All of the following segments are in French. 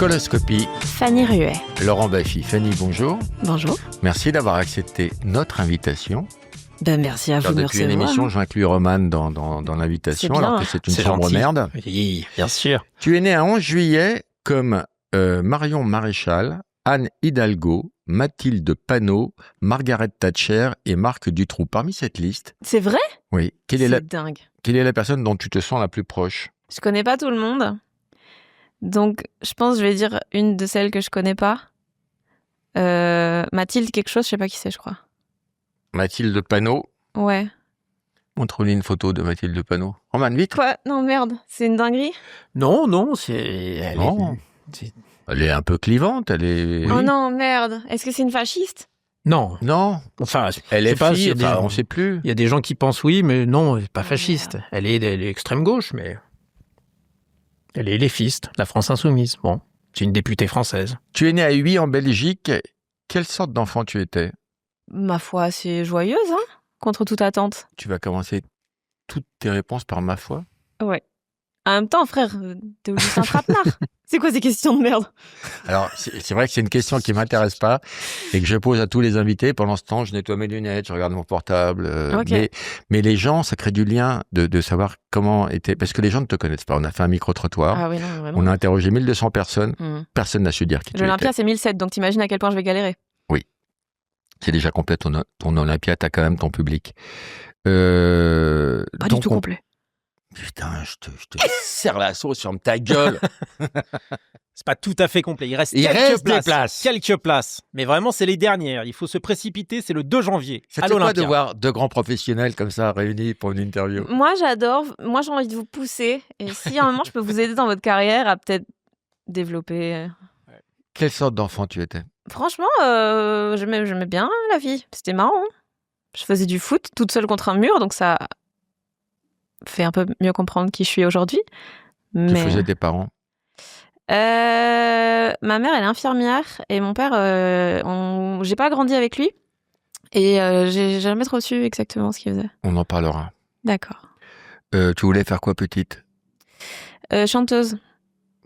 Coloscopie. Fanny Ruet. Laurent Baffy. Fanny, bonjour. Bonjour. Merci d'avoir accepté notre invitation. Merci à vous de me Depuis une recevoir. émission, j'inclus Romane dans l'invitation, C'est bien. alors que c'est une C'est sombre gentil. merde. Oui, bien sûr. Tu es né un 11 juillet comme Marion Maréchal, Anne Hidalgo, Mathilde Panot, Margaret Thatcher et Marc Dutroux. Parmi cette liste, C'est vrai? oui, quelle C'est est dingue. la personne dont tu te sens la plus proche? Je connais pas tout le monde. Donc, je pense que je vais dire une de celles que je connais pas. Mathilde quelque chose, je sais pas qui c'est, je crois. Mathilde Panot. Ouais. Montre-nous une photo de Mathilde Panot. Romane, vite. Quoi? Non, merde. C'est une dinguerie? Non, elle Non. c'est- Elle est un peu clivante, elle est... Oh non, merde. Est-ce que c'est une fasciste? Non. Non, Enfin, elle je est sais pas, fille, s'il y a enfin, des- on sait plus. il y a des gens qui pensent oui, mais non, elle est pas Ah, fasciste. Elle est extrême gauche, mais elle est léfiste, la France insoumise. Bon, c'est une députée française. Tu es né à Huy en Belgique. Quelle sorte d'enfant tu étais? Ma foi, c'est joyeuse, hein? Contre toute attente. Tu vas commencer toutes tes réponses par ma foi. Ouais. En même temps, frère, t'es juste un trapenard. C'est quoi ces questions de merde? Alors, c'est vrai que c'est une question qui m'intéresse pas et que je pose à tous les invités. Pendant ce temps, je nettoie mes lunettes, je regarde mon portable. Ok. Mais les gens, ça crée du lien de savoir comment était... Parce que les gens ne te connaissent pas. On a fait un micro-trottoir. Ah oui, non, vraiment. On a interrogé 1200 personnes. Hmm. Personne n'a su dire qui tu étais. L'Olympia, c'est 1007, donc t'imagines à quel point je vais galérer. C'est déjà complet, ton Olympia, t'as quand même ton public. Pas donc du tout complet. Putain, je te serre la sauce, ferme ta gueule. C'est pas tout à fait complet. Il reste Il quelques reste des places. places. Quelques places. Mais vraiment, c'est les dernières. Il faut se précipiter. C'est le 2 janvier. Ça à te fait quoi l'Olympia. de voir deux grands professionnels comme ça réunis pour une interview? Moi, j'adore. Moi, j'ai envie de vous pousser. Et si à un moment, je peux vous aider dans votre carrière à peut-être développer. Quelle sorte d'enfant tu étais? Franchement, j'aimais bien la vie. C'était marrant. Hein. Je faisais du foot toute seule contre un mur, donc ça fait un peu mieux comprendre qui je suis aujourd'hui. Que Mais faisaient tes parents? ma mère, elle est infirmière et mon père, j'ai pas grandi avec lui et j'ai jamais trop su exactement ce qu'il faisait. On en parlera. D'accord. Tu voulais faire quoi petite? Chanteuse,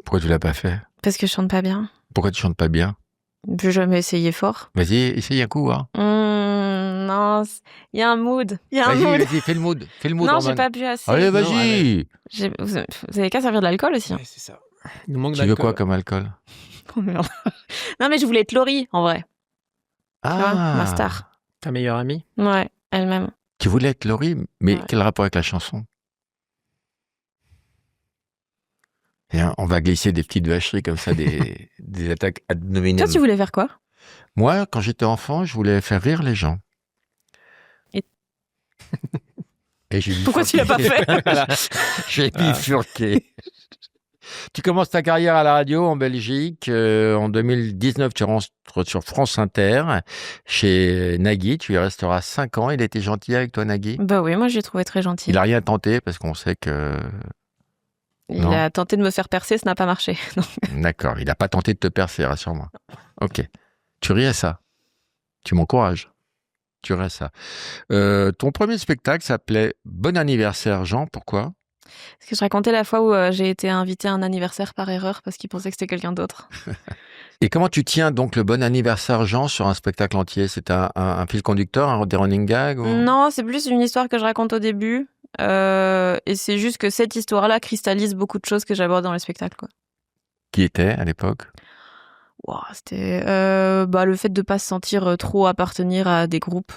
Pourquoi tu l'as pas fait? parce que je chante pas bien. Pourquoi tu chantes pas bien? J'ai jamais essayé fort. Vas-y, essaye un coup. Hein. Non, il y a un mood. Il y a un mood. Vas-y, fais le mood. Fais le mood, Non, j'ai Roman. pas bu assez. Allez, Non, vas-y. Vous avez qu'à servir de l'alcool aussi. Hein. Ouais, c'est ça. Il nous manque Tu veux d'alcool. quoi comme alcool? Oh merde. Non, mais je voulais être Laurie, en vrai. Tu vois, ma star. Ta meilleure amie? Ouais, elle-même. Tu voulais être Laurie, mais Ouais. quel rapport avec la chanson? Et on va glisser des petites vacheries comme ça, des attaques ad nominem. Toi, tu voulais faire quoi? Moi, quand j'étais enfant, je voulais faire rire les gens. Et- Et j'ai Pourquoi tu l'as pas fait? Voilà. J'ai bifurqué. Tu commences ta carrière à la radio en Belgique. En 2019, tu rentres sur France Inter chez Nagui. Tu y resteras 5 ans. Il était gentil avec toi, Nagui? Bah oui, moi, je l'ai trouvé très gentil. Il n'a rien tenté parce qu'on sait que... Il Non. a tenté de me faire percer, ça n'a pas marché. Non. D'accord, il n'a pas tenté de te percer, rassure-moi. Ok. Tu ris à ça. Tu m'encourages. Tu ris à ça. Ton premier spectacle s'appelait Bon anniversaire, Jean. Pourquoi? Parce que je racontais la fois où j'ai été invitée à un anniversaire par erreur parce qu'il pensait que c'était quelqu'un d'autre. Et comment tu tiens donc le Bon anniversaire, Jean, sur un spectacle entier? C'est un fil conducteur, des running gags ou... Non, c'est plus une histoire que je raconte au début. Et c'est juste que cette histoire-là cristallise beaucoup de choses que j'aborde dans le spectacle. Quoi. Qui était à l'époque? Wow, c'était le fait de pas se sentir trop appartenir à des groupes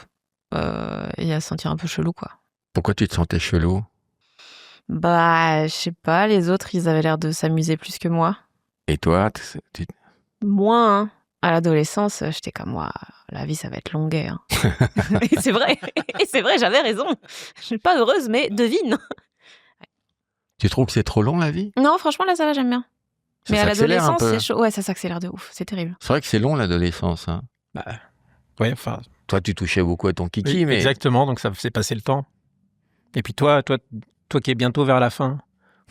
et à se sentir un peu chelou, quoi. Pourquoi tu te sentais chelou? Bah, je sais pas, les autres, ils avaient l'air de s'amuser plus que moi. Et toi, Moins, hein. À l'adolescence, j'étais comme moi, la vie, ça va être longuet. Hein. Et c'est vrai, j'avais raison. Je suis pas heureuse, mais devine. tu trouves que c'est trop long la vie? Non, franchement, là, ça va, j'aime bien. Ça Mais à s'accélère un l'adolescence, peu. c'est chaud. Ouais, ça s'accélère de ouf, c'est terrible. C'est vrai que c'est long l'adolescence. Hein. Bah, ouais, enfin. Toi, tu touchais beaucoup à ton kiki, Oui, mais... Exactement, donc ça fait passer le temps. Et puis toi qui es bientôt vers la fin.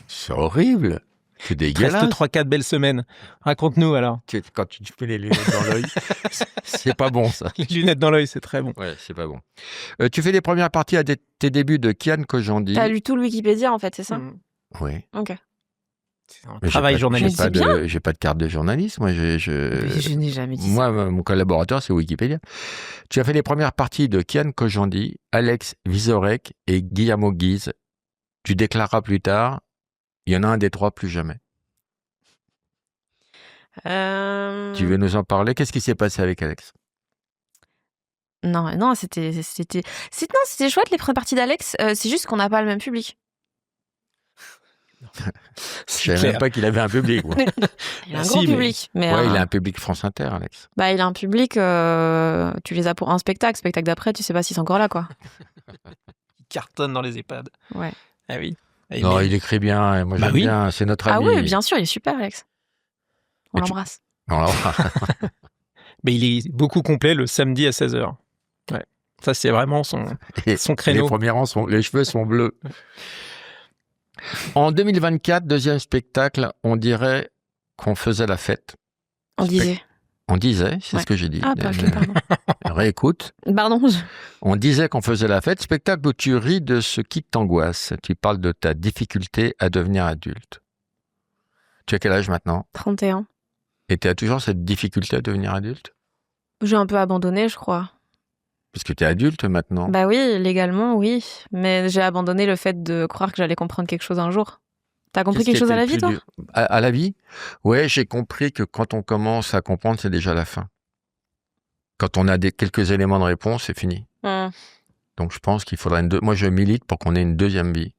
C'est horrible. C'est Il te reste dégueulasse. 3-4 belles semaines. Raconte-nous alors. Quand tu te mets les lunettes dans l'œil, c'est pas bon ça. Les lunettes dans l'œil, c'est très bon. Ouais, c'est pas bon. Tu fais les premières parties à tes débuts de Kian Kojandi. T'as lu tout le Wikipédia, en fait, c'est ça? Mm. Oui. Ok. C'est un Mais travail Mais journalistique. c'est j'ai pas de carte de journaliste. Moi, Mais je n'ai jamais dit ça. moi, mon collaborateur, c'est Wikipédia. Tu as fait les premières parties de Kian Kojandi, Alex Vizorek et Guillermo Guise. Tu déclareras plus tard, il y en a un des trois plus jamais. Tu veux nous en parler? Qu'est-ce qui s'est passé avec Alex? Non, c'était chouette les premières parties d'Alex. C'est juste qu'on n'a pas le même public. Je C'est savais clair. même pas qu'il avait un public. Moi. Il a un Si, gros mais- public, mais Ouais, il a un public France Inter, Alex. bah, il a un public. Tu les as pour un spectacle d'après, tu sais pas s'ils sont encore là, quoi. Il cartonne dans les EHPAD. Ouais. Ah oui. Non, il écrit bien. Et moi, Bah j'aime oui. bien. C'est notre Ah ami. ouais, bien sûr, il est super, Alex. On Et tu- l'embrasse. Non, là, Mais il est beaucoup complet le samedi à 16h. Ouais. Ça, c'est vraiment son et créneau. les premiers rangs, les cheveux sont bleus. En 2024, deuxième spectacle, on dirait qu'on faisait la fête. On disait. On disait, c'est Ouais. ce que j'ai dit. Ah, ok, pardon. Réécoute. Pardon. On disait qu'on faisait la fête. Spectacle où tu ris de ce qui t'angoisse. Tu parles de ta difficulté à devenir adulte. Tu as quel âge maintenant? 31. Et tu as toujours cette difficulté à devenir adulte? J'ai un peu abandonné, je crois. Parce que tu es adulte maintenant. Bah oui, légalement, oui. Mais j'ai abandonné le fait de croire que j'allais comprendre quelque chose un jour. T'as compris Qu'est-ce quelque qui chose à était la le vie, plus toi? dur? À la vie? Ouais, j'ai compris que quand on commence à comprendre, c'est déjà la fin. Quand on a quelques éléments de réponse, c'est fini. Donc je pense qu'il faudrait Moi, je milite pour qu'on ait une deuxième vie.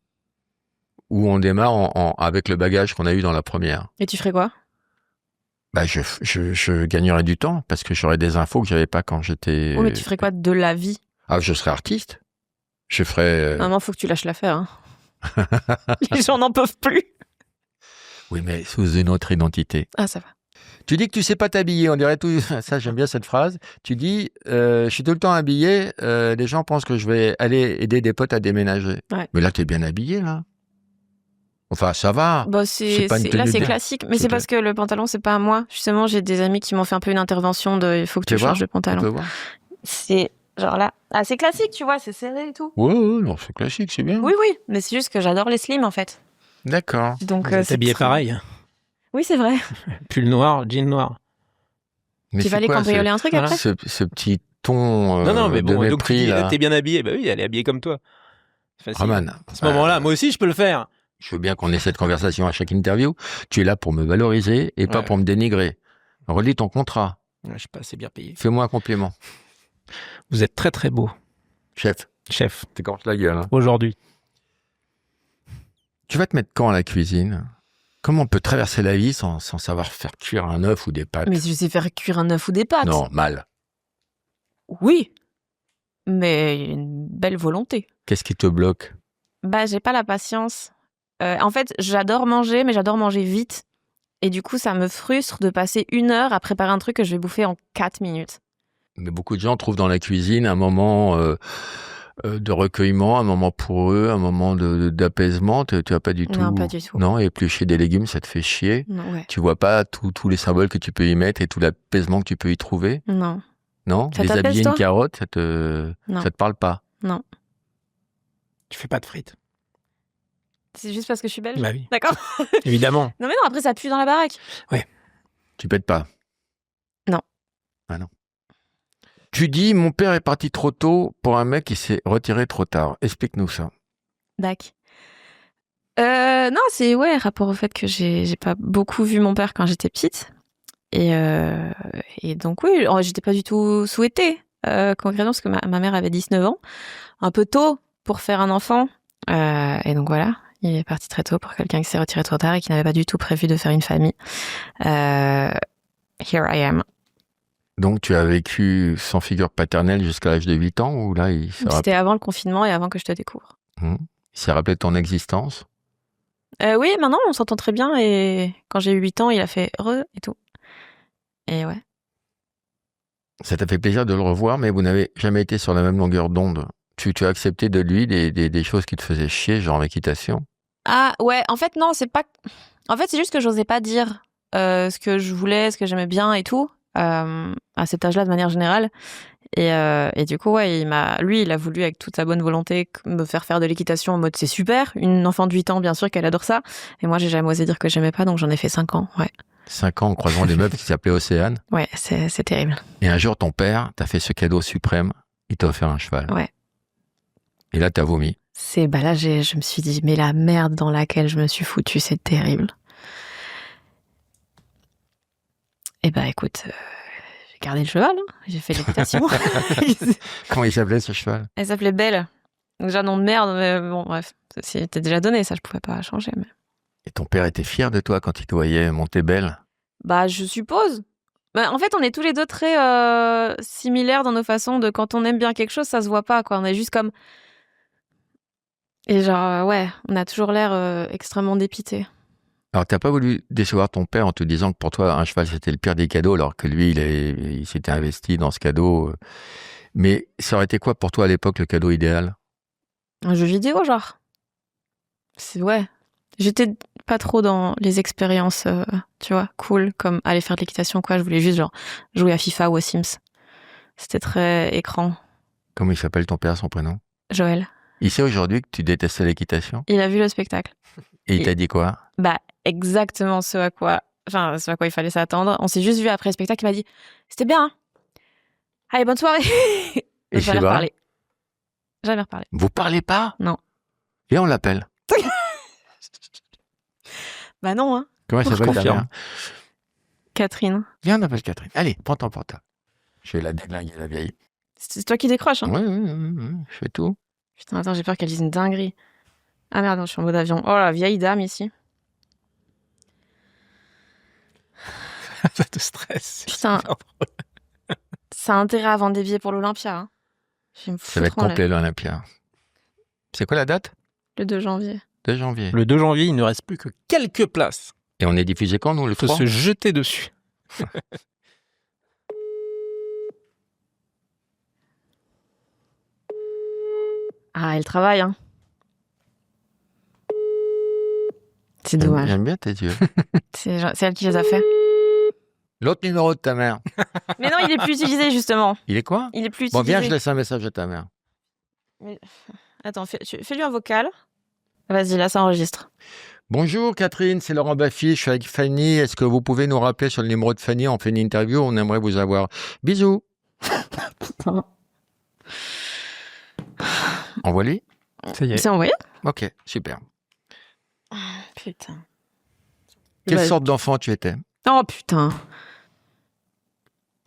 Où on démarre avec le bagage qu'on a eu dans la première. Et tu ferais quoi? Bah, je gagnerais du temps parce que j'aurais des infos que j'avais pas quand j'étais. Oh, mais tu ferais quoi de la vie? Ah, je serais artiste. Je ferais. Maman, faut que tu lâches l'affaire. Hein. Les gens n'en peuvent plus. Oui, mais sous une autre identité. Ah, ça va. Tu dis que tu sais pas t'habiller, on dirait tout. Ça, j'aime bien cette phrase. Tu dis, je suis tout le temps habillé. Les gens pensent que je vais aller aider des potes à déménager. Ouais. Mais là, t'es bien habillé, là. Enfin, ça va. Bah, Ah, C'est pas une là, tenue c'est de- classique. Mais C'est c'est parce que le pantalon, c'est pas à moi. Justement, j'ai des amis qui m'ont fait un peu une intervention de il faut que tu Fais voir, changes de On peut pantalon. voir. C'est genre là. Ah, c'est classique, tu vois, c'est serré et tout. Ouais, non, c'est classique, c'est bien. Oui, mais c'est juste que j'adore les slims, en fait. D'accord. Donc, Vous êtes c'est habillé très- pareil. Oui, c'est vrai. Pull noir, jean noir. Mais Tu vas c'est aller quoi, cambrioler un truc voilà. après? ce petit ton non, mais de bon, donc tu mépris, dis, là. t'es bien habillé. Bah oui, elle est habillée comme toi. C'est facile. Roman, À ce moment-là, moi aussi, je peux le faire. je veux bien qu'on ait cette conversation à chaque interview. Tu es là pour me valoriser et pas Ouais. pour me dénigrer. Relis ton contrat. Ouais, je sais pas, c'est bien payé. Fais-moi un compliment. Vous êtes très très beau, Chef, chef, t'écorches la gueule. Hein. aujourd'hui. Tu vas te mettre quand à la cuisine? Comment on peut traverser la vie sans savoir faire cuire un œuf ou des pâtes? Mais je sais faire cuire un œuf ou des pâtes. Non, mal. Oui. Mais il y a une belle volonté. Qu'est-ce qui te bloque? Bah, j'ai pas la patience. En fait, j'adore manger, mais j'adore manger vite. Et du coup, ça me frustre de passer 1 heure à préparer un truc que je vais bouffer en 4 minutes. Mais beaucoup de gens trouvent dans la cuisine un moment de recueillement, un moment pour eux, un moment d'apaisement. Tu as pas du tout. Non, pas du tout. Non, éplucher des légumes, ça te fait chier. Non, ouais. Tu vois pas tous les symboles que tu peux y mettre et tout l'apaisement que tu peux y trouver. Non. Non? Ça t'apaise, Déshabiller toi une carotte, ça te parle pas. Non. Tu fais pas de frites. C'est juste parce que je suis belge? Bah oui, D'accord. évidemment. Non, mais non, après, ça pue dans la baraque. Tu pètes pas. Non. Ah non. Tu dis, mon père est parti trop tôt pour un mec qui s'est retiré trop tard. Explique-nous ça. Dac. Non, c'est rapport au fait que j'ai pas beaucoup vu mon père quand j'étais petite. Et donc, oui, j'étais pas du tout souhaitée, concrètement, parce que ma mère avait 19 ans. Un peu tôt pour faire un enfant. Et donc, voilà. Il est parti très tôt pour quelqu'un qui s'est retiré trop tard et qui n'avait pas du tout prévu de faire une famille. Here I am. Donc, tu as vécu sans figure paternelle jusqu'à l'âge de 8 ans ou là, il C'était avant le confinement et avant que je te découvre. s'est rappelé de ton existence? Oui, maintenant, on s'entend très bien. Et quand j'ai eu 8 ans, il a fait « re » et tout. Et ouais. Ça t'a fait plaisir de le revoir, mais vous n'avez jamais été sur la même longueur d'onde. Tu as accepté de lui des choses qui te faisaient chier, genre l'équitation? Ah ouais, en fait non, c'est pas. En fait, c'est juste que j'osais pas dire ce que je voulais, ce que j'aimais bien et tout à cet âge-là de manière générale. Et du coup, ouais, il a voulu, avec toute sa bonne volonté, me faire de l'équitation en mode c'est super. Une enfant de 8 ans, bien sûr qu'elle adore ça. Et moi, j'ai jamais osé dire que j'aimais pas, donc j'en ai fait 5 ans, ouais. 5 ans en croisant des meufs qui s'appelaient Océane. Ouais, c'est terrible. Et un jour, ton père t'a fait ce cadeau suprême. Il t'a offert un cheval. Ouais. Et là, t'as vomi. Là, je me suis dit, mais la merde dans laquelle je me suis foutue, c'est terrible. Et écoute, j'ai gardé le cheval, hein. J'ai fait l'équitation. Comment il s'appelait ce cheval? Elle s'appelait Belle. Donc déjà nom de merde, mais bon, bref. C'était déjà donné, ça, je pouvais pas changer. Mais... Et ton père était fier de toi quand il te voyait monter Belle? Je suppose. En fait, on est tous les deux très similaires dans nos façons de quand on aime bien quelque chose, ça se voit pas, quoi. On est juste comme... Et genre, ouais, on a toujours l'air extrêmement dépité. Alors, t'as pas voulu décevoir ton père en te disant que pour toi, un cheval, c'était le pire des cadeaux, alors que lui, il s'était investi dans ce cadeau. Mais ça aurait été quoi pour toi à l'époque, le cadeau idéal? Un jeu vidéo, genre. Ouais. J'étais pas trop dans les expériences, tu vois, cool, comme aller faire de l'équitation, quoi. Je voulais juste, genre, jouer à FIFA ou aux Sims. C'était très écran. Comment il s'appelle ton père, son prénom? Joël. Il sait aujourd'hui que tu détestais l'équitation? Il a vu le spectacle. Et il t'a dit quoi? Exactement ce à quoi il fallait s'attendre. On s'est juste vu après le spectacle, il m'a dit « C'était bien, hein. Allez, bonne soirée !» Et Jamais reparlé. Jamais reparlé. Vous parlez pas? Non. Et on l'appelle? Non, hein. Comment elle s'appelle ta mère? Catherine. Viens, on appelle Catherine. Allez, prends ton portable. Je vais la déglinguer, la vieille. C'est toi qui décroches, hein. Oui, je fais tout. Putain, attends, j'ai peur qu'elle dise une dinguerie. Ah merde, non, je suis en mode avion. Oh la vieille dame ici. Ça te stresse. Putain. Ça a intérêt à vendre des billets pour l'Olympia. Hein. Ça va être complet, l'Olympia. C'est quoi la date? Le 2 janvier. 2 janvier. Le 2 janvier, il ne reste plus que quelques places. Et on est diffusé quand, nous, le 3? Il faut se jeter dessus. Ah, elle travaille, hein. C'est dommage. J'aime bien tes yeux. C'est elle qui les a fait. L'autre numéro de ta mère. Mais non, il est plus utilisé, justement. Il est quoi? Il est plus Bon, utilisé. viens, je laisse un message à ta mère. Attends, fais-lui un vocal. Vas-y, là, ça enregistre. Bonjour Catherine, c'est Laurent Baffy, je suis avec Fanny. Est-ce que vous pouvez nous rappeler sur le numéro de Fanny? On fait une interview, on aimerait vous avoir. Bisous. Putain. Envoie-lui. Ça y est. C'est envoyé? Ok, super. Putain. Quelle sorte d'enfant tu étais? Oh putain.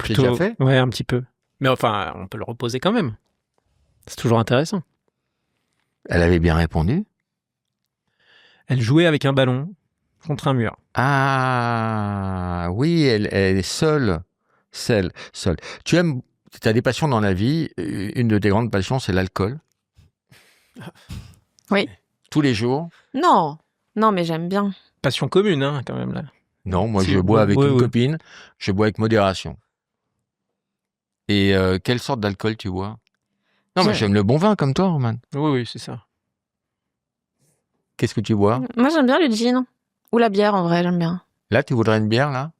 J'ai déjà fait? Ouais, un petit peu. Mais enfin, on peut le reposer quand même. C'est toujours intéressant. Elle avait bien répondu. Elle jouait avec un ballon contre un mur. Ah, oui, elle est seule. Seule. Tu as des passions dans la vie. Une de tes grandes passions, c'est l'alcool. Oui. Tous les jours? Non, mais j'aime bien. Passion commune, hein, quand même, là. Non, moi, Si, je bois avec une oui. copine. Je bois avec modération. Et quelle sorte d'alcool tu bois? Non, mais j'aime le bon vin comme toi, Roman. Oui, c'est ça. Qu'est-ce que tu bois? Moi, j'aime bien le gin. Ou la bière, en vrai, j'aime bien. Là, tu voudrais une bière, là?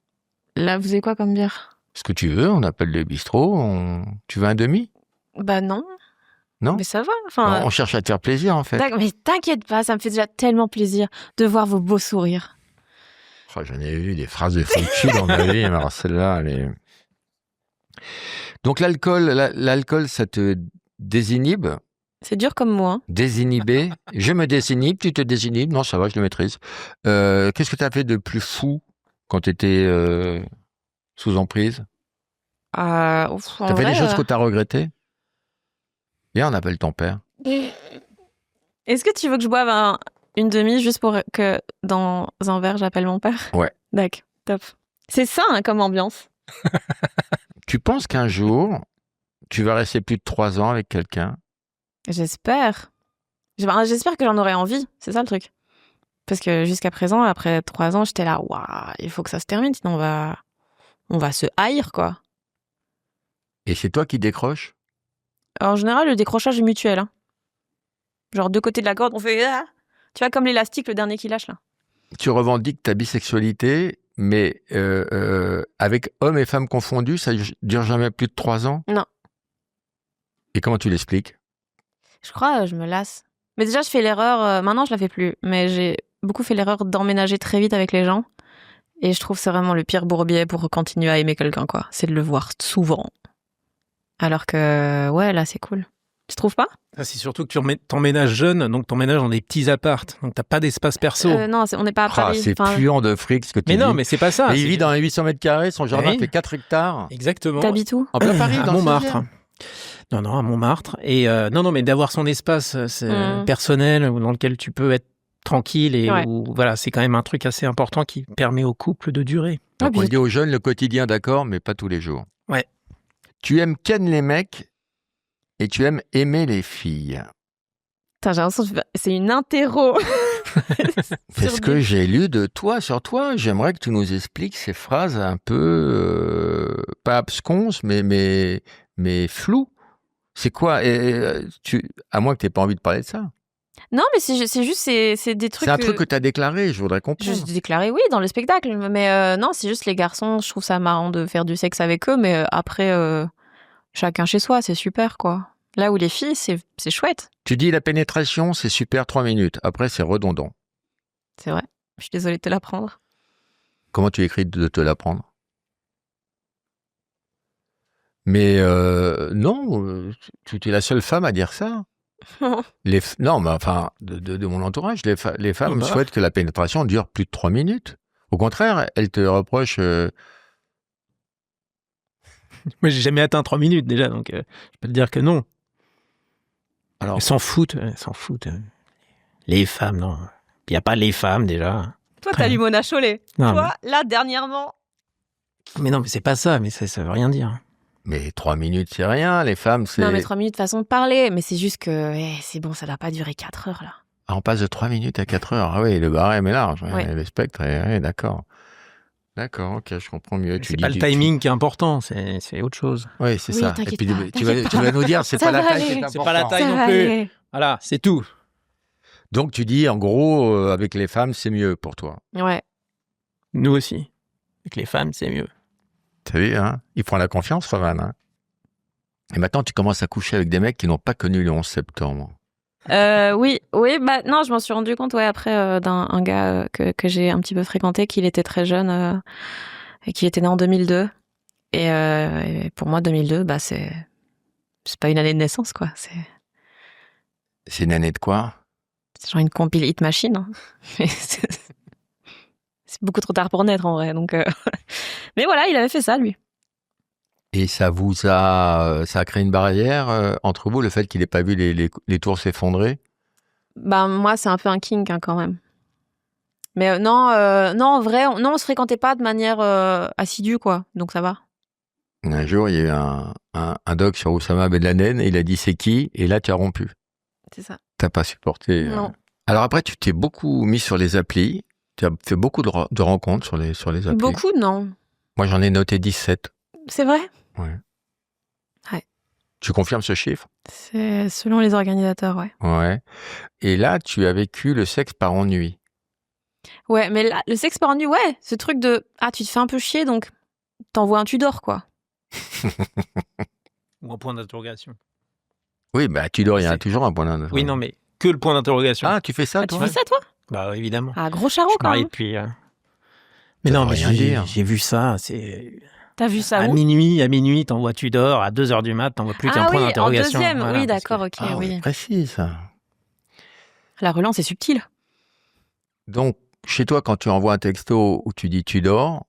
Là, vous avez quoi comme bière? Ce que tu veux, on appelle le bistrot. Tu veux un demi? Non. Non? Mais ça va. Enfin, On cherche à te faire plaisir, en fait. Mais t'inquiète pas, ça me fait déjà tellement plaisir de voir vos beaux sourires. Oh, j'en ai vu des phrases de foutu dans ma vie, mais alors celle-là, elle est... Donc l'alcool, ça te désinhibe? C'est dur comme moi. Désinhibé? Je me désinhibe, tu te désinhibes? Non, ça va, je le maîtrise. Qu'est-ce que tu as fait de plus fou quand tu étais sous emprise? T'as fait des choses que tu as regrettées? Viens, on appelle ton père. Est-ce que tu veux que je boive une demi juste pour que dans un verre, j'appelle mon père? Ouais. D'accord, top. C'est ça, hein, comme ambiance. Tu penses qu'un jour, tu vas rester plus de 3 ans avec quelqu'un? J'espère. J'espère que j'en aurai envie, c'est ça le truc. Parce que jusqu'à présent, après 3 ans, j'étais là, waouh, il faut que ça se termine, sinon on va se haïr, quoi. Et c'est toi qui décroches? En général, le décrochage est mutuel. Hein. Genre, deux côtés de la corde, on fait... Ah, tu vois, comme l'élastique, le dernier qui lâche, là. Tu revendiques ta bisexualité, mais avec hommes et femmes confondus, ça dure jamais plus de 3 ans? Non. Et comment tu l'expliques? Je crois, je me lasse. Mais déjà, je fais l'erreur, maintenant je la fais plus, mais j'ai beaucoup fait l'erreur d'emménager très vite avec les gens. Et je trouve que c'est vraiment le pire bourbier pour continuer à aimer quelqu'un, quoi. C'est de le voir souvent. Alors que, ouais, là, c'est cool. Tu trouves pas? Ah, c'est surtout que tu t'emménages jeune, donc t'emménages dans des petits appartes, donc t'as pas d'espace perso. Non, on n'est pas à Paris. C'est puant de fric ce que tu Mais dis. non, mais c'est pas ça. Et il vit dans les 800 mètres carrés, son jardin Oui. fait 4 hectares. Exactement. T'habites où? En plein Paris, À dans le Montmartre. 16e. Non, à Montmartre. Et non, mais d'avoir son espace personnel dans lequel tu peux être tranquille et où, voilà, c'est quand même un truc assez important qui permet au couple de durer. Donc on dit aux jeunes le quotidien, d'accord, mais pas tous les jours. Ouais. Tu aimes ken les mecs et tu aimes aimer les filles. Putain, j'ai l'impression que c'est une interro. C'est ce que j'ai lu de toi sur toi. J'aimerais que tu nous expliques ces phrases un peu pas absconses, mais floues. C'est quoi à moins que tu n'aies pas envie de parler de ça. Non, mais c'est juste, c'est des trucs. C'est un truc que tu as déclaré, je voudrais comprendre. Je déclaré oui dans le spectacle, mais non, c'est juste les garçons. Je trouve ça marrant de faire du sexe avec eux, mais après, chacun chez soi, c'est super, quoi. Là où les filles, c'est chouette. Tu dis la pénétration, c'est super 3 minutes. Après, c'est redondant. C'est vrai. Je suis désolée de te l'apprendre. Comment tu écris de te l'apprendre? Mais non, tu es la seule femme à dire ça. Non, mais enfin, de mon entourage, les femmes souhaitent que la pénétration dure plus de 3 minutes. Au contraire, elles te reprochent... Moi, j'ai jamais atteint 3 minutes déjà, donc je peux te dire que non. Alors, elles s'en foutent. Les femmes, non. Il n'y a pas les femmes déjà. Toi, t'as lu Mona Chollet. Non, Toi, là, dernièrement... Mais non, mais c'est pas ça, mais ça veut rien dire. Mais 3 minutes, c'est rien. Les femmes, c'est... Non, mais 3 minutes, façon de parler. Mais c'est juste que c'est bon, ça doit pas durer 4 heures, là. Ah, on passe de 3 minutes à 4 heures. Ah oui, le barème est large. Ouais. Le spectre est... d'accord. D'accord, ok, je comprends mieux. C'est pas le timing qui est important, c'est autre chose. Oui, c'est ça. Et puis pas, tu vas nous dire, c'est pas la taille qui est C'est pas la taille Ça non va plus. aller. Voilà, c'est tout. Donc tu dis, en gros, avec les femmes, c'est mieux pour toi. Ouais. Nous aussi. Avec les femmes, c'est mieux. T'as vu, hein? Il prend la confiance, Roman. Hein, et maintenant, tu commences à coucher avec des mecs qui n'ont pas connu le 11 septembre. Oui, bah non, je m'en suis rendu compte après d'un gars que j'ai un petit peu fréquenté, qu'il était très jeune et qu'il était né en 2002. Et pour moi, 2002, bah c'est pas une année de naissance, quoi. C'est une année de quoi? C'est genre une compile hit machine. Hein. Mais c'est beaucoup trop tard pour naître en vrai. Donc, mais voilà, il avait fait ça lui. Et ça a créé une barrière entre vous, le fait qu'il n'ait pas vu les tours s'effondrer? Bah moi, c'est un peu un kink hein, quand même. Mais non, en vrai, on se fréquentait pas de manière assidue, quoi. Donc ça va. Un jour, il y a eu un doc sur Oussama Ben Laden et il a dit c'est qui? Et là, tu as rompu. C'est ça. T'as pas supporté. Non. Alors après, tu t'es beaucoup mis sur les applis. Tu as fait beaucoup de rencontres sur les applis. Beaucoup, non. Moi, j'en ai noté 17. C'est vrai? Ouais. Ouais. Tu confirmes ce chiffre? C'est selon les organisateurs, ouais. Ouais. Et là, tu as vécu le sexe par ennui. Ouais, mais là, le sexe par ennui, ouais, ce truc de tu te fais un peu chier, donc t'envoies un tu dors, quoi. Ou un point d'interrogation. Oui, bah tu dors, il y a C'est- toujours un point d'interrogation. Oui, non, mais que le point d'interrogation. Ah, tu fais ça, Tu toi? fais ça, toi? Bah évidemment. Ah, gros Je charreau, suis quand marié même. depuis. Mais Ça non, veut mais rien dire. j'ai vu ça. C'est T'as vu ça à où? minuit, t'envoies tu dors. À 2h du mat, t'envoies plus qu'un Ah point oui, en d'interrogation. deuxième. Voilà, oui, parce que- d'accord, ok, Ah oui. précis, ça. La relance est subtile. Donc, chez toi, quand tu envoies un texto où tu dis tu dors,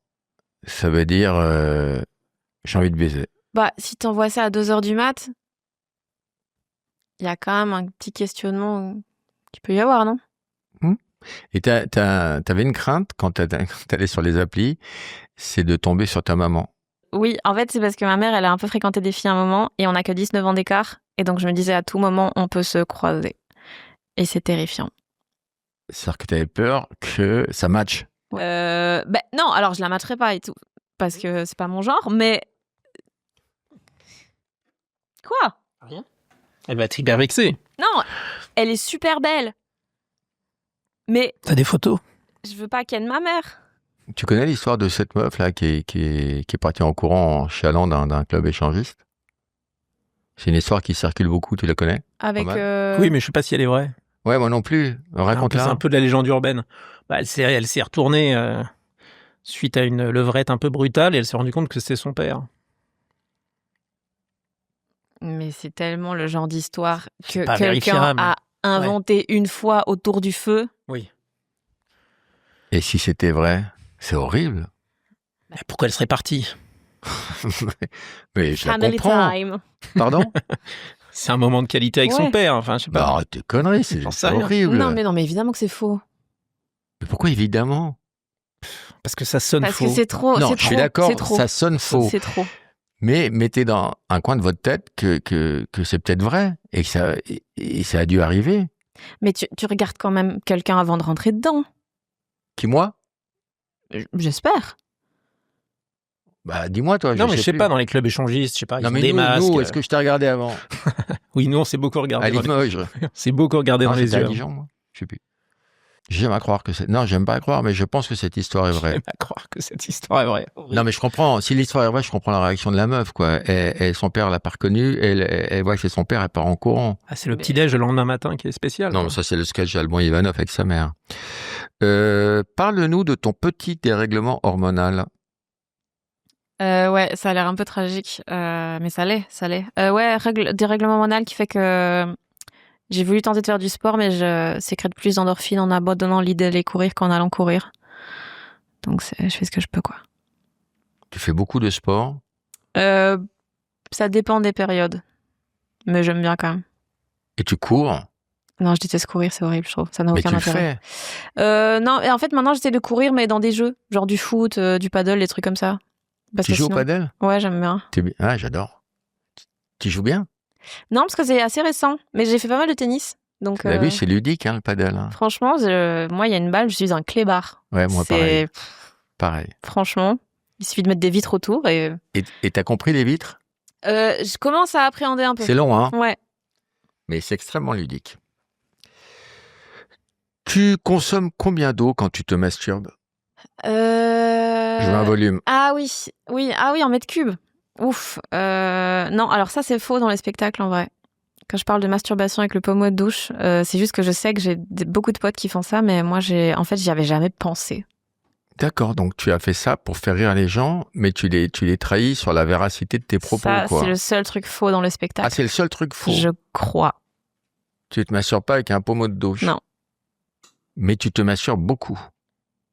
ça veut dire j'ai envie de baiser. Bah, si t'envoies ça à 2h du mat, il y a quand même un petit questionnement qui peut y avoir, non? Et t'avais une crainte quand t'allais sur les applis, c'est de tomber sur ta maman. Oui, en fait, c'est parce que ma mère, elle a un peu fréquenté des filles à un moment et on a que 19 ans d'écart. Et donc, je me disais à tout moment, on peut se croiser. Et c'est terrifiant. C'est-à-dire que t'avais peur que ça matche. Non, alors je la matcherai pas et tout. Parce que c'est pas mon genre, mais. Quoi? Rien. Elle va être hyper vexée. Non, elle est super belle. Mais T'as des photos? je veux pas ken ma mère. Tu connais l'histoire de cette meuf là qui est partie en courant en chialant d'un club échangiste? C'est une histoire qui circule beaucoup, tu la connais? Avec. Oui, mais je sais pas si elle est vraie. Ouais, moi non plus. Raconte-la. C'est un peu de la légende urbaine. Elle s'est retournée suite à une levrette un peu brutale et elle s'est rendue compte que c'était son père. Mais c'est tellement le genre d'histoire que pas quelqu'un vérifiable. a inventé une fois autour du feu. Oui. Et si c'était vrai, c'est horrible. Mais pourquoi elle serait partie? Mais je la Family comprends. time. Pardon? C'est un moment de qualité avec son père. Enfin, je sais Bah, pas. arrête tes conneries, c'est J'en sais rien. horrible. Non, mais évidemment que c'est faux. Mais pourquoi évidemment? Parce que ça sonne Parce faux. que c'est trop. Non, c'est je suis trop, d'accord, c'est trop. ça sonne faux. C'est trop. Mais mettez dans un coin de votre tête que c'est peut-être vrai et que ça a dû arriver. Mais tu regardes quand même quelqu'un avant de rentrer dedans. Qui, moi? J'espère. Bah, dis-moi, toi. Non, mais je sais plus. pas, dans les clubs échangistes, je sais pas, ils Non, ont mais des masques. nous, est-ce que je t'ai regardé avant? Oui, nous, on s'est beaucoup regardé. À Limoges. C'est beaucoup regardé dans les C'était yeux. à Dijon, moi. Je sais plus. J'aime à croire que c'est... Non, j'aime pas à croire, mais je pense que cette histoire est vraie. J'aime à croire que cette histoire est vraie. Non, mais je comprends. Si l'histoire est vraie, je comprends la réaction de la meuf, quoi. Et son père l'a pas reconnu. Elle voit que c'est son père, elle part en courant. Ah, c'est le petit-déj le lendemain matin qui est spécial. Non, quoi. mais ça, c'est le sketch d'Alban Ivanov avec sa mère. Parle-nous de ton petit dérèglement hormonal. Ouais, ça a l'air un peu tragique, mais ça l'est. Ouais, dérèglement hormonal qui fait que j'ai voulu tenter de faire du sport, mais je sécrète plus d'endorphines en abandonnant l'idée d'aller courir qu'en allant courir. Donc je fais ce que je peux, quoi. Tu fais beaucoup de sport. Ça dépend des périodes, mais j'aime bien quand même. Et tu cours. Non, je déteste courir, c'est horrible, je trouve. Ça n'a Mais aucun tu intérêt. le fais. Non, et en fait, maintenant, j'essaie de courir, mais dans des jeux, genre du foot, du paddle, des trucs comme ça. Parce Tu que joues sinon- au padel? Ouais, j'aime bien. Ah, j'adore. Tu joues bien? Non, parce que c'est assez récent, mais j'ai fait pas mal de tennis. Donc, Tu l'as vu, c'est ludique, hein, le padel. Hein. franchement, moi, il y a une balle, je suis un clébard. Ouais, moi, C'est- pareil. Franchement, il suffit de mettre des vitres autour et... Et t'as compris les vitres? je commence à appréhender un peu. C'est long, hein? Ouais. Mais c'est extrêmement ludique. Tu consommes combien d'eau quand tu te masturbes? Je veux un volume. Ah oui, en mètres cubes. Ouf. Non, alors ça, c'est faux dans les spectacles, en vrai. Quand je parle de masturbation avec le pommeau de douche, c'est juste que je sais que j'ai beaucoup de potes qui font ça, mais moi, j'y avais jamais pensé. D'accord, donc tu as fait ça pour faire rire les gens, mais tu les trahis sur la véracité de tes propos, Ça, quoi. c'est le seul truc faux dans le spectacle. Ah, c'est le seul truc faux. Je crois. Tu te masturbes pas avec un pommeau de douche. Non. Mais tu te masturbes beaucoup.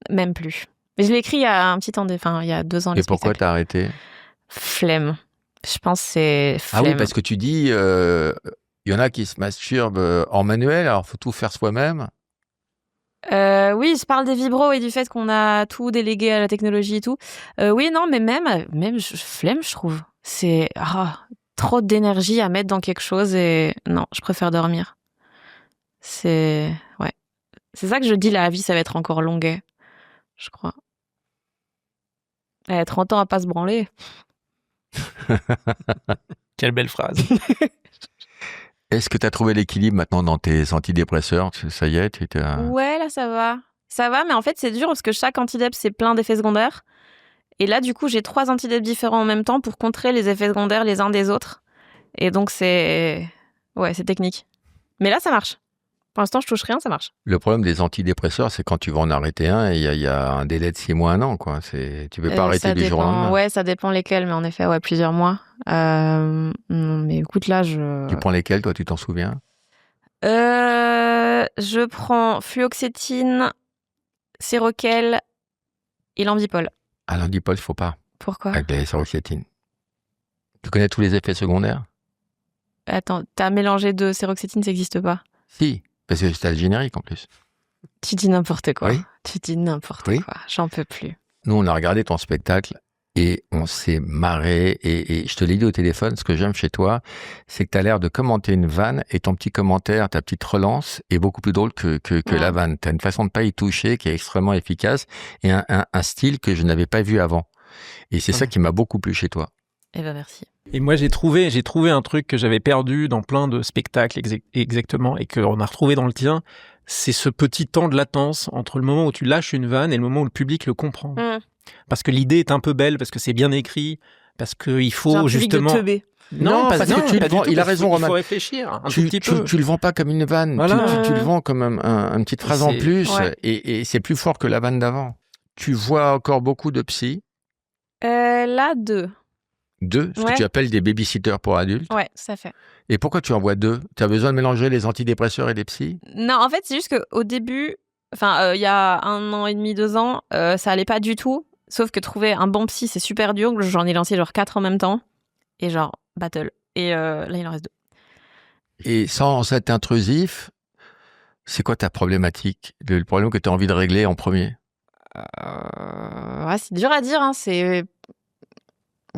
Même plus. Mais je l'ai écrit il y a un petit temps, il y a 2 ans. Et pourquoi t'as arrêté? Flemme. Je pense que c'est Ah oui, flemme. parce que tu dis, y en a qui se masturbent en manuel, alors faut tout faire soi-même. Oui, je parle des vibros et du fait qu'on a tout délégué à la technologie et tout. Oui, non, mais même flemme, je trouve. C'est trop d'énergie à mettre dans quelque chose et non, je préfère dormir. C'est ça que je dis, la vie, ça va être encore longuet, je crois. 30 ans à pas se branler. Quelle belle phrase. Est-ce que tu as trouvé l'équilibre maintenant dans tes antidépresseurs? Ça y est, Ouais, là, ça va. Ça va, mais en fait, c'est dur parce que chaque antidép, c'est plein d'effets secondaires. Et là, du coup, j'ai 3 antidép différents en même temps pour contrer les effets secondaires les uns des autres. Et donc, c'est technique. Mais là, ça marche. Pour l'instant, je touche rien, ça marche. Le problème des antidépresseurs, c'est quand tu vas en arrêter un, il y a un délai de 6 mois, 1 an, quoi. Tu peux pas arrêter Ça du jour au dépend. lendemain. Ouais, ça dépend lesquels, mais en effet, plusieurs mois. Mais écoute, là, Tu prends lesquels, toi, tu t'en souviens? je prends fluoxétine, Séroquel et Lambipol. Ah, l'andipol, il faut pas. Pourquoi? Avec la séroxétine. Tu connais tous les effets secondaires? Attends, t'as mélangé 2 séroxétine, ça n'existe pas. Si, parce que c'était le générique en plus. Tu dis n'importe quoi. Oui. Tu dis n'importe Oui. quoi. J'en peux plus. Nous, on a regardé ton spectacle et on s'est marré. Et je te l'ai dit au téléphone, ce que j'aime chez toi, c'est que tu as l'air de commenter une vanne et ton petit commentaire, ta petite relance est beaucoup plus drôle que la vanne. Tu as une façon de pas y toucher qui est extrêmement efficace et un style que je n'avais pas vu avant. Et c'est ça qui m'a beaucoup plu chez toi. Eh ben merci. Et moi, j'ai trouvé un truc que j'avais perdu dans plein de spectacles exactement et qu'on a retrouvé dans le tien. C'est ce petit temps de latence entre le moment où tu lâches une vanne et le moment où le public le comprend. Parce que l'idée est un peu belle, parce que c'est bien écrit, Parce qu'il faut J'ai un public justement... de teubés. Non, parce que tu le vends, il a raison, Il Roman. faut réfléchir un tout petit peu. Tu le vends pas comme une vanne, Voilà. tu le vends comme une petite phrase en plus, Ouais. et c'est plus fort que la vanne d'avant. Tu vois encore beaucoup de psy, Là, 2. ce que Ouais. tu appelles des babysitters pour adultes. Ouais, ça fait. Et pourquoi tu en vois 2 ? Tu as besoin de mélanger les antidépresseurs et les psys ? Non, en fait, c'est juste qu'au début, il y a 1 an et demi, 2 ans, ça allait pas du tout. Sauf que trouver un bon psy, c'est super dur. J'en ai lancé genre 4 en même temps. Et genre, battle. Et là, il en reste 2. Et sans être intrusif, c'est quoi ta problématique ? Le problème que tu as envie de régler en premier ? Ouais, c'est dur à dire. Hein. Je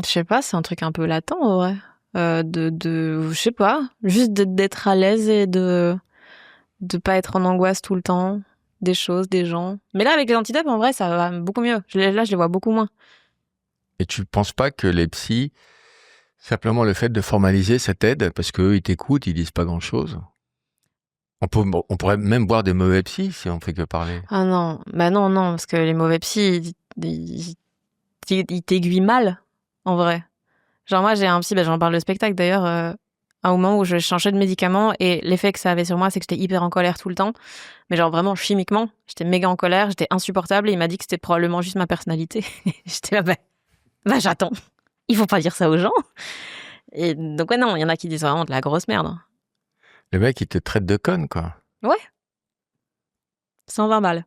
sais pas, c'est un truc un peu latent, en vrai. Je sais pas, juste d'être à l'aise et de pas être en angoisse tout le temps, des choses, des gens. Mais là, avec les antidep, en vrai, ça va beaucoup mieux. Là, je les vois beaucoup moins. Et tu penses pas que les psys, simplement le fait de formaliser, ça t'aide parce qu'eux, ils t'écoutent, ils disent pas grand-chose. On pourrait même boire des mauvais psys si on fait que parler. Ah non, bah non, parce que les mauvais psys, ils t'aiguillent mal, en vrai. Genre moi, j'ai un psy, j'en parle de spectacle d'ailleurs, à un moment où je changeais de médicaments et l'effet que ça avait sur moi, c'est que j'étais hyper en colère tout le temps. Mais genre vraiment chimiquement, j'étais méga en colère, j'étais insupportable et il m'a dit que c'était probablement juste ma personnalité. J'étais là, bah j'attends. Il faut pas dire ça aux gens. Et donc ouais, non, il y en a qui disent vraiment de la grosse merde. Le mec, il te traite de conne, quoi. 120 balles.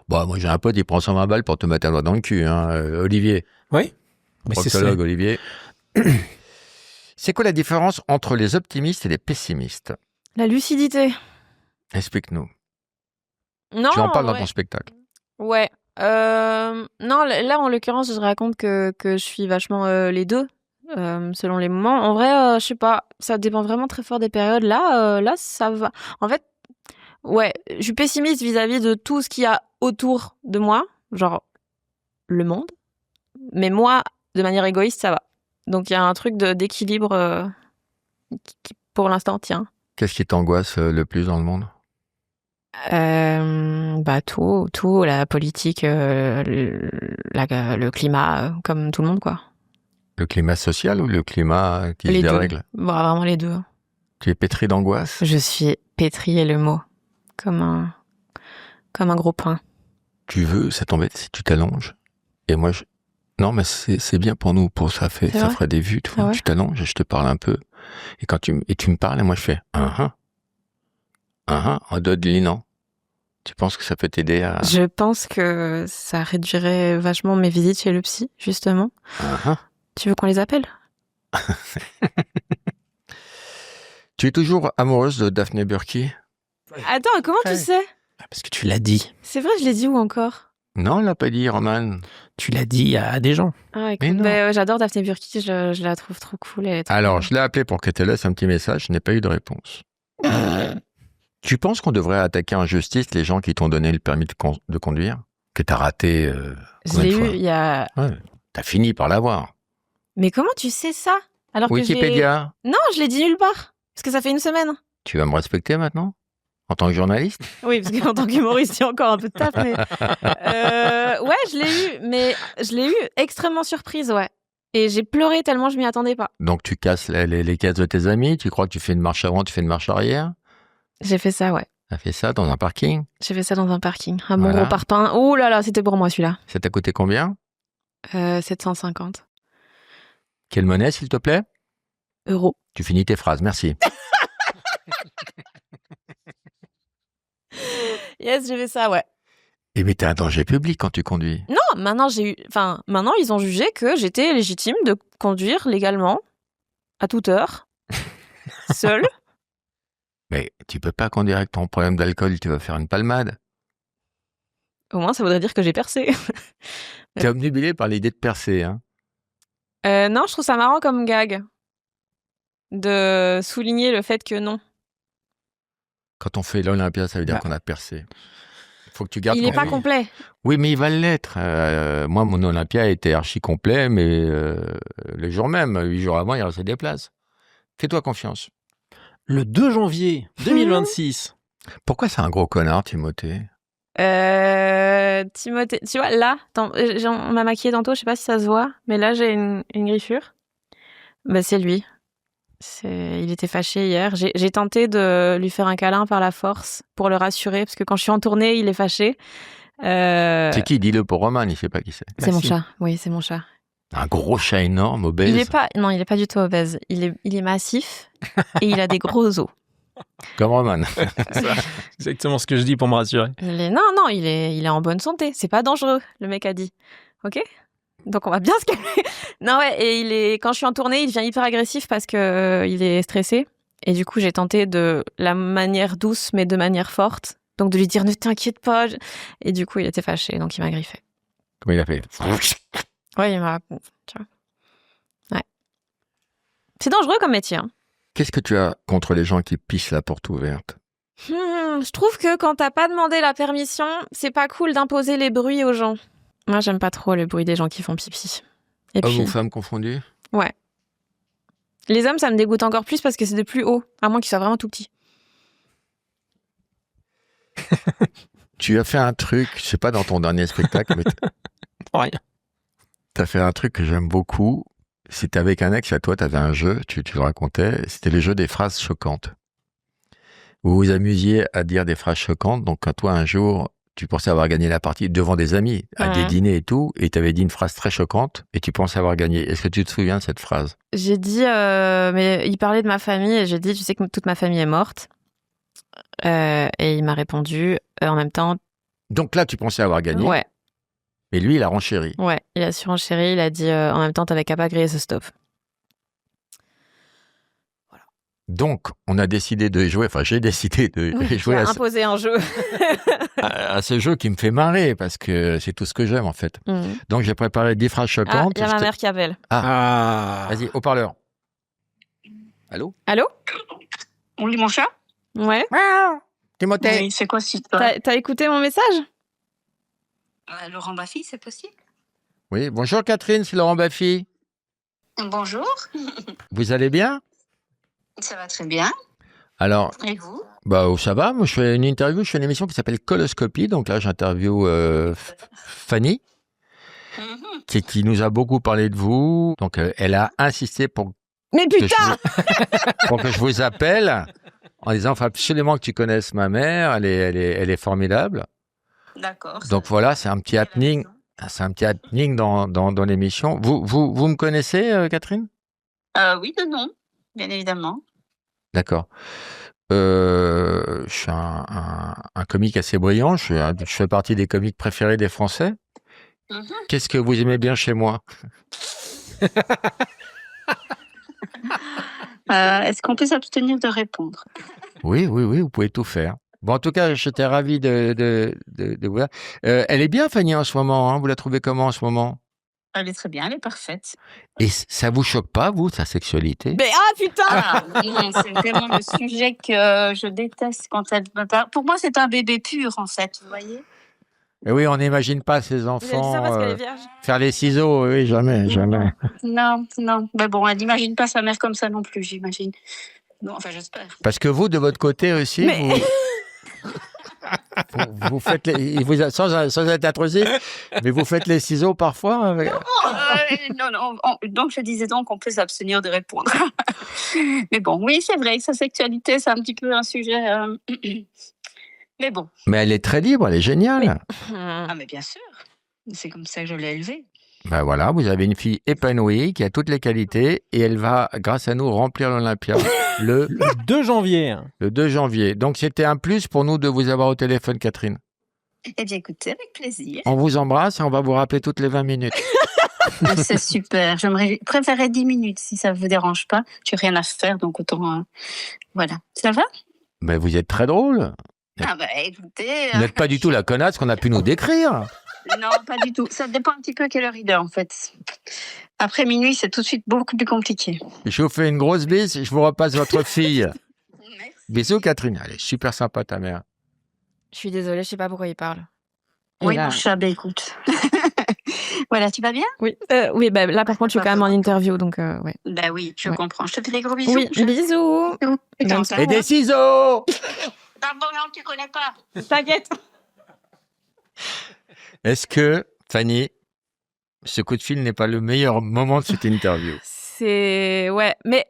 Bon, moi, j'ai un pote, il prend 120 balles pour te mettre un doigt dans le cul, hein. Olivier. Oui. Mais c'est ça. Proctologue, Olivier. C'est quoi la différence entre les optimistes et les pessimistes ? La lucidité. Explique-nous. Non, Tu en parles dans ouais. ton spectacle. Ouais. Non, là, en l'occurrence, je raconte que je suis vachement les deux, selon les moments. En vrai, je sais pas, ça dépend vraiment très fort des périodes. Là, ça va. En fait, ouais, je suis pessimiste vis-à-vis de tout ce qu'il y a autour de moi, genre le monde. Mais moi, de manière égoïste, ça va. Donc, il y a un truc d'équilibre qui, pour l'instant, tient. Qu'est-ce qui t'angoisse le plus dans le monde ? Tout, la politique, le climat, comme tout le monde, quoi. Le climat social ou le climat qui Les se deux. dérègle ? Bon, vraiment les deux. Tu es pétri d'angoisse ? Je suis pétrie et le mot, comme un gros pain. Tu veux, ça t'embête si tu t'allonges ? Et moi, non, mais c'est bien pour nous, ça ferait des vues, tu vois. Tu t'allonges et je te parle un peu. Et tu me parles et moi je fais en dodelinant. Tu penses que ça peut t'aider à... Je pense que ça réduirait vachement mes visites chez le psy, justement. Tu veux qu'on les appelle ? Tu es toujours amoureuse de Daphné Burki ? Attends, comment tu sais ? Parce que tu l'as dit. C'est vrai, je l'ai dit où encore ? Non, elle l'a pas dit, Roman. Tu l'as dit à des gens. Ah, écoute, Mais non. j'adore Daphné Burki, je la trouve trop cool. Elle est trop Alors, cool. je l'ai appelée pour qu'elle te laisse un petit message, je n'ai pas eu de réponse. Tu penses qu'on devrait attaquer en justice les gens qui t'ont donné le permis de conduire ? Que t'as raté Je l'ai eu il y a... Ouais, t'as fini par l'avoir. Mais comment tu sais ça ? Alors que Wikipédia. Non, je l'ai dit nulle part. Parce que ça fait 1 semaine. Tu vas me respecter maintenant ? En tant que journaliste ? Oui, parce qu'en tant qu'humoriste, il y a encore un peu de taf. Mais... ouais, je l'ai eu, mais je l'ai eu extrêmement surprise, ouais. Et j'ai pleuré tellement je m'y attendais pas. Donc tu casses les caisses de tes amis, tu crois que tu fais une marche avant, tu fais une marche arrière ? J'ai fait ça, ouais. T'as fait ça dans un parking ? J'ai fait ça dans un parking. Un bon Voilà. gros parpaing. Oh là là, c'était pour moi celui-là. Ça t'a coûté combien ? 750 Quelle monnaie, s'il te plaît ? €. Tu finis tes phrases, merci. Yes, j'ai fait ça, ouais. Et mais t'es un danger public quand tu conduis. Non, maintenant ils ont jugé que j'étais légitime de conduire légalement, à toute heure, seule. Mais tu peux pas conduire avec ton problème d'alcool, tu vas faire une palmade. Au moins, ça voudrait dire que j'ai percé. T'es obnubilé par l'idée de percer, hein. Non, je trouve ça marrant comme gag. De souligner le fait que non. Quand on fait l'Olympia, ça veut dire qu'on a percé. Faut que tu gardes Il n'est ton pas fait. complet. Oui, mais il va l'être. Moi, mon Olympia était archi complet, mais le jour même, 8 jours avant, il restait des places. Fais-toi confiance. Le 2 janvier 2026. Pourquoi c'est un gros connard, Timothée ? Timothée, tu vois, là, on m'a maquillée tantôt, je sais pas si ça se voit, mais là, j'ai une griffure. Bah, c'est lui. Il était fâché hier. J'ai tenté de lui faire un câlin par la force pour le rassurer, parce que quand je suis en tournée, il est fâché. C'est qui? Dis-le pour Roman, il sait pas qui c'est. C'est mon chat. Oui, c'est mon chat. Un gros chat énorme, obèse. Il est pas du tout obèse. Il est massif et il a des gros os. Comme Roman. C'est exactement ce que je dis pour me rassurer. Il est en bonne santé. C'est pas dangereux, le mec a dit. Ok? Donc on va bien se calmer. Non ouais, et quand je suis en tournée, il devient hyper agressif parce que il est stressé. Et du coup, j'ai tenté de la manière douce, mais de manière forte. Donc de lui dire ne t'inquiète pas. Et du coup, il était fâché, donc il m'a griffé. Comment il a fait? Ouais, il m'a. Tu vois. Ouais. C'est dangereux comme métier. Hein. Qu'est-ce que tu as contre les gens qui pissent la porte ouverte? Je trouve que quand t'as pas demandé la permission, c'est pas cool d'imposer les bruits aux gens. Moi, j'aime pas trop le bruit des gens qui font pipi. Et Hommes puis... ou femmes confondus? Ouais. Les hommes, ça me dégoûte encore plus parce que c'est de plus haut, à moins qu'ils soient vraiment tout petits. Tu as fait un truc, je sais pas dans ton dernier spectacle, mais Rien. t'as fait un truc que j'aime beaucoup. C'était avec un ex à toi, t'avais un jeu, tu le racontais, c'était le jeu des phrases choquantes. Vous vous amusiez à dire des phrases choquantes, donc quand toi un jour, tu pensais avoir gagné la partie devant des amis, à des dîners et tout, et t'avais dit une phrase très choquante, et tu pensais avoir gagné. Est-ce que tu te souviens de cette phrase? J'ai dit, mais il parlait de ma famille, et j'ai dit, tu sais que toute ma famille est morte. Et il m'a répondu, en même temps... Donc là, tu pensais avoir gagné? Ouais. Mais lui, il a renchéri. Ouais, il a surenchéri, il a dit, en même temps, t'avais qu'à pas griller ce stop. Voilà. Donc, on a décidé de jouer, enfin, j'ai décidé de jouer imposer un jeu. à ce jeu qui me fait marrer, parce que c'est tout ce que j'aime, en fait. Donc, j'ai préparé 10 phrases choquantes. Il y a ma mère qui appelle. Vas-y, haut-parleur. Allô? Allô? Oui, mon chat? Ouais. Timothée. Oui, c'est quoi cette histoire? T'as écouté mon message? Laurent Baffy, c'est possible? Oui, bonjour Catherine, c'est Laurent Baffy. Bonjour. Vous allez bien? Ça va très bien. Alors, et vous? Bah, ça va, moi je fais une interview, je fais une émission qui s'appelle Coloscopie, donc là j'interviewe Fanny, qui nous a beaucoup parlé de vous, donc elle a insisté pour Mais putain pour que je vous appelle, en disant, faut absolument que tu connaisses ma mère, elle est formidable. D'accord. Donc voilà, c'est un petit happening. C'est un petit happening dans l'émission. Vous me connaissez, Catherine? Oui, de nom, bien évidemment. D'accord. Je suis un comique assez brillant. Je fais partie des comiques préférés des Français. Qu'est-ce que vous aimez bien chez moi? Est-ce qu'on peut s'abstenir de répondre? Oui, vous pouvez tout faire. Bon, en tout cas, j'étais ravi de vous voir. Elle est bien, Fanny, en ce moment. Hein, vous la trouvez comment en ce moment? Elle est très bien, elle est parfaite. Et ça vous choque pas, vous, sa sexualité? Mais putain non, c'est vraiment le sujet que je déteste quand elle me parle. Pour moi, c'est un bébé pur, en fait, vous voyez. Et oui, on n'imagine pas ces Vous avez dit ça enfants parce qu'elle est vierge? faire les ciseaux. Oui, jamais. Non. Mais bon, elle n'imagine pas sa mère comme ça non plus, j'imagine. Non, enfin, j'espère. Parce que vous, de votre côté aussi, vous faites sans être intrusif, mais vous faites les ciseaux parfois avec... Non. Donc, je disais donc qu'on peut s'abstenir de répondre. Mais bon, oui, c'est vrai que sa sexualité, c'est un petit peu un sujet... Mais bon. Mais elle est très libre, elle est géniale. Mais bien sûr. C'est comme ça que je l'ai élevée. Ben voilà, vous avez une fille épanouie qui a toutes les qualités et elle va, grâce à nous, remplir l'Olympia le 2 janvier. Le 2 janvier. Donc, c'était un plus pour nous de vous avoir au téléphone, Catherine. Eh bien, écoutez, avec plaisir. On vous embrasse et on va vous rappeler toutes les 20 minutes. C'est super. J'aimerais préférer 10 minutes si ça ne vous dérange pas. Je n'ai rien à faire, donc autant... Voilà. Ça va? Ben, vous êtes très drôle. Écoutez... Vous n'êtes pas du tout la connasse qu'on a pu nous décrire. Non, pas du tout. Ça dépend un petit peu à quelle heure il est, en fait. Après minuit, c'est tout de suite beaucoup plus compliqué. Je vous fais une grosse bise et je vous repasse votre fille. Merci. Bisous, Catherine. Elle est super sympa, ta mère. Je suis désolée, je sais pas pourquoi il parle. Oui, mon chat, écoute. Voilà, tu vas bien? Oui. Oui, là, par contre, je suis quand même en interview, donc ouais. Bah oui, je comprends. Je te fais des gros bisous. Oui, bisous. Et des ciseaux! Pardon, non, tu connais pas. T'inquiète. Est-ce que, Fanny, ce coup de fil n'est pas le meilleur moment de cette interview? Ouais, mais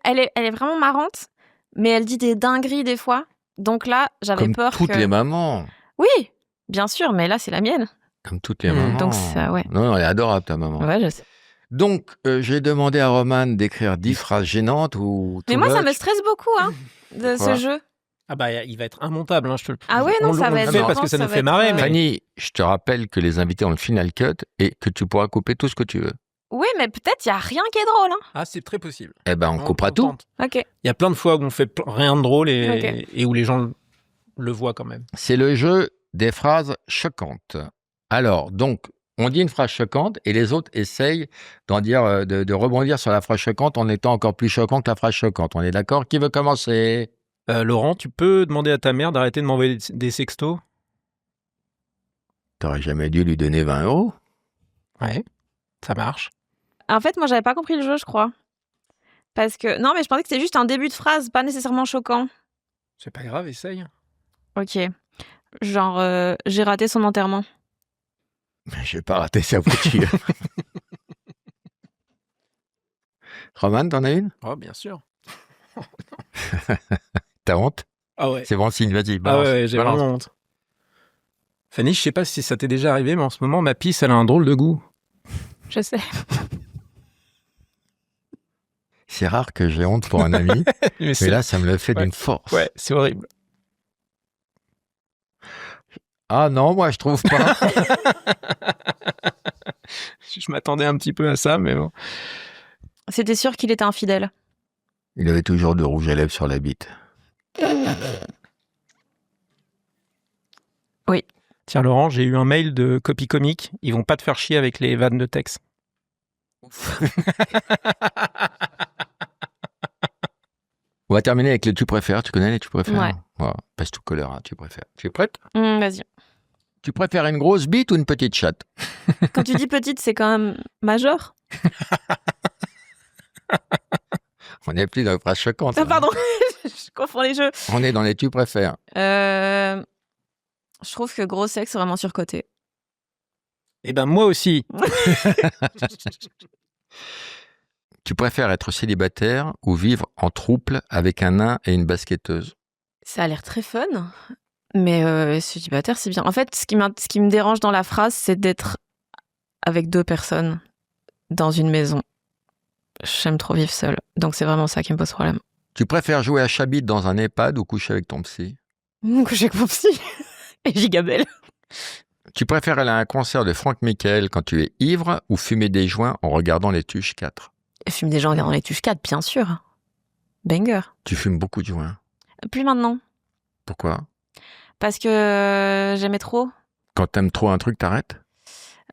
elle est vraiment marrante, mais elle dit des dingueries des fois. Donc là, j'avais Comme peur toutes les mamans. Oui, bien sûr, mais là, c'est la mienne. Comme toutes les mamans. Donc ça, ouais. Non, elle est adorable, ta maman. Ouais, je sais. Donc, j'ai demandé à Romane d'écrire 10 phrases gênantes ou... Mais moi, ça me stresse beaucoup, de ce jeu. Ah bah, il va être immontable, je te le Ah ouais, non, ça va être... On le fait parce que ça nous fait marrer, mais... Fanny, je te rappelle que les invités ont le final cut et que tu pourras couper tout ce que tu veux. Oui, mais peut-être il n'y a rien qui est drôle. Ah, c'est très possible. Eh ben, on coupera tout. Tente. Ok. Il y a plein de fois où on fait rien de drôle et où les gens le voient quand même. C'est le jeu des phrases choquantes. Alors, donc, on dit une phrase choquante et les autres essayent d'en dire, de rebondir sur la phrase choquante en étant encore plus choquant que la phrase choquante. On est d'accord? Qui veut commencer? Laurent, tu peux demander à ta mère d'arrêter de m'envoyer des sextos? T'aurais jamais dû lui donner 20 €? Ouais, ça marche. En fait, moi, j'avais pas compris le jeu, je crois. Parce que... Non, mais je pensais que c'était juste un début de phrase, pas nécessairement choquant. C'est pas grave, essaye. Ok. Genre, j'ai raté son enterrement. Mais j'ai pas raté sa voiture. Romane, t'en as une? Oh, bien sûr. T'as honte? Ah ouais. C'est bon signe, vas-y, Ah balance. ouais, j'ai balance. vraiment honte. Fanny, je sais pas si ça t'est déjà arrivé, mais en ce moment, ma pisse, elle a un drôle de goût. Je sais. C'est rare que j'ai honte pour un ami, mais là, ça me le fait d'une force. Ouais, c'est horrible. Ah non, moi, je trouve pas. Je m'attendais un petit peu à ça, mais bon. C'était sûr qu'il était infidèle. Il avait toujours de rouge à lèvres sur la bite. Oui. Tiens, Laurent, j'ai eu un mail de Copy Comique. Ils vont pas te faire chier avec les vannes de texte. On va terminer avec les tu préfères. Tu connais les tu préfères? Ouais. Voilà. Passe tout couleur, hein, tu préfères. Tu es prête? Vas-y. Tu préfères une grosse bite ou une petite chatte? Quand tu dis petite, c'est quand même majeur. On n'est plus dans les phrases choquantes. Ah, pardon, je confonds les jeux. On est dans les tu préfères. Je trouve que gros sexe, c'est vraiment surcoté. Eh ben, moi aussi. Tu préfères être célibataire ou vivre en trouble avec un nain et une basketteuse? Ça a l'air très fun, mais célibataire, c'est bien. En fait, ce qui me dérange dans la phrase, c'est d'être avec 2 personnes dans une maison. J'aime trop vivre seule. Donc, c'est vraiment ça qui me pose problème. Tu préfères jouer à Chabit dans un EHPAD ou coucher avec ton psy? Coucher avec mon psy et Gigabel. Tu préfères aller à un concert de Franck Michael quand tu es ivre ou fumer des joints en regardant les Tuches 4? Fume des gens en regardant les Tuches 4, bien sûr. Banger. Tu fumes beaucoup de joints. Plus maintenant. Pourquoi? Parce que j'aimais trop. Quand t'aimes trop un truc, t'arrêtes?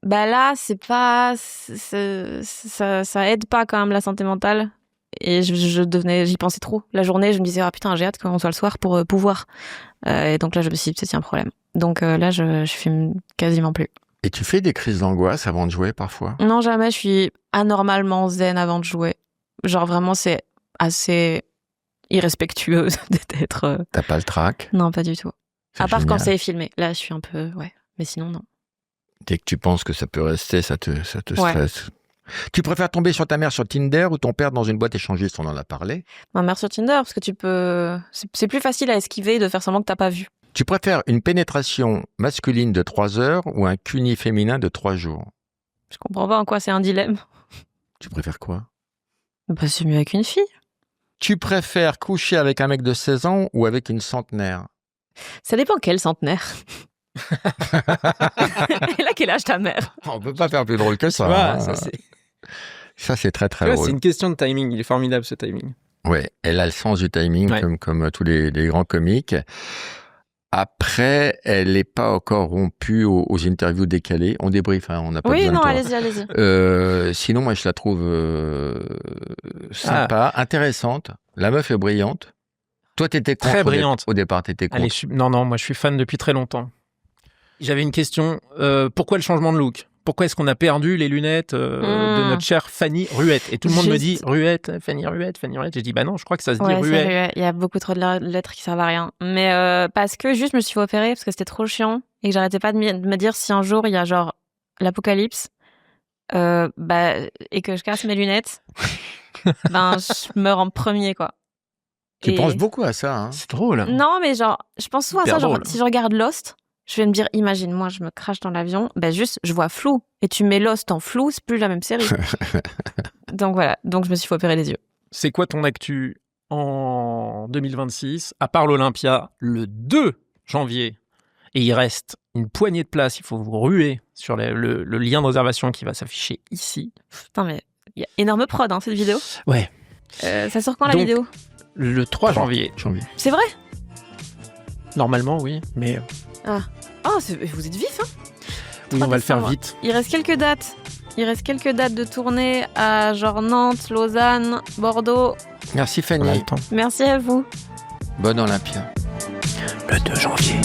Bah là, c'est pas... ça aide pas quand même la santé mentale. Et j'y pensais trop. La journée, je me disais, ah putain, j'ai hâte qu'on soit le soir pour pouvoir. Et donc là, je me suis dit, peut-être il y a un problème. Donc là, je fume quasiment plus. Et tu fais des crises d'angoisse avant de jouer parfois? Non, jamais. Je suis anormalement zen avant de jouer. Genre vraiment, c'est assez irrespectueux d'être... T'as pas le trac? Non, pas du tout. C'est À part quand génial. c'est filmé. Là, je suis un peu... Ouais. Mais sinon, non. Dès que tu penses que ça peut rester, ça te Ouais. stresse. Tu préfères tomber sur ta mère sur Tinder ou ton père dans une boîte échangiste? On en a parlé. Ma mère sur Tinder, parce que tu peux... C'est plus facile à esquiver de faire semblant que t'as pas vu. Tu préfères une pénétration masculine de 3 heures ou un cuni féminin de 3 jours? Je comprends pas en quoi c'est un dilemme. Tu préfères quoi? Bah, c'est mieux avec une fille. Tu préfères coucher avec un mec de 16 ans ou avec une centenaire? Ça dépend quel centenaire. Elle a quel âge ta mère? On peut pas faire plus drôle que ça. Voilà, hein. ça, C'est très très c'est drôle. une question de timing. Il est formidable, ce timing. Ouais, elle a le sens du timing Ouais. comme tous les grands comiques. Après, elle n'est pas encore rompue aux interviews décalées. On débriefe, hein, on n'a pas Oui, besoin non, de toi. allez-y. Sinon, moi, je la trouve sympa, intéressante. La meuf est brillante. Toi, t'étais contre Très brillante. Au départ, t'étais contre. Allez, non, moi je suis fan depuis très longtemps. J'avais une question. Pourquoi le changement de look? Pourquoi est-ce qu'on a perdu les lunettes de notre chère Fanny Ruette? Et tout le monde me dit Ruette, Fanny Ruette, Fanny Ruette. J'ai dit bah non, je crois que ça se dit Ouais, Ruette. il y a beaucoup trop de lettres qui servent à rien. Mais parce que juste, je me suis fait opérer parce que c'était trop chiant. et que j'arrêtais pas de me dire si un jour il y a genre l'apocalypse, et que je casse mes lunettes, je meurs en premier, quoi. Tu penses beaucoup à ça, hein. C'est drôle. Non, mais genre, je pense souvent à ça, genre, drôle. si je regarde Lost, je vais me dire, imagine, moi, je me crache dans l'avion, juste, je vois flou. Et tu mets Lost en flou, c'est plus la même série. Donc voilà, donc je me suis fait opérer les yeux. C'est quoi ton actu en 2026, à part l'Olympia, le 2 janvier, et il reste une poignée de places, il faut vous ruer sur le lien de réservation qui va s'afficher ici. Putain, mais il y a énorme prod, cette vidéo. Ouais. Ça sort quand, la Donc, vidéo? Le 3 janvier. C'est vrai? Normalement, oui, mais... Vous êtes vif, hein? Oui, on va le faire décembre. vite. Il reste quelques dates. De tournée à genre Nantes, Lausanne, Bordeaux. Merci On a Fanny. le temps. Merci à vous. Bonne Olympia. Le 2 janvier.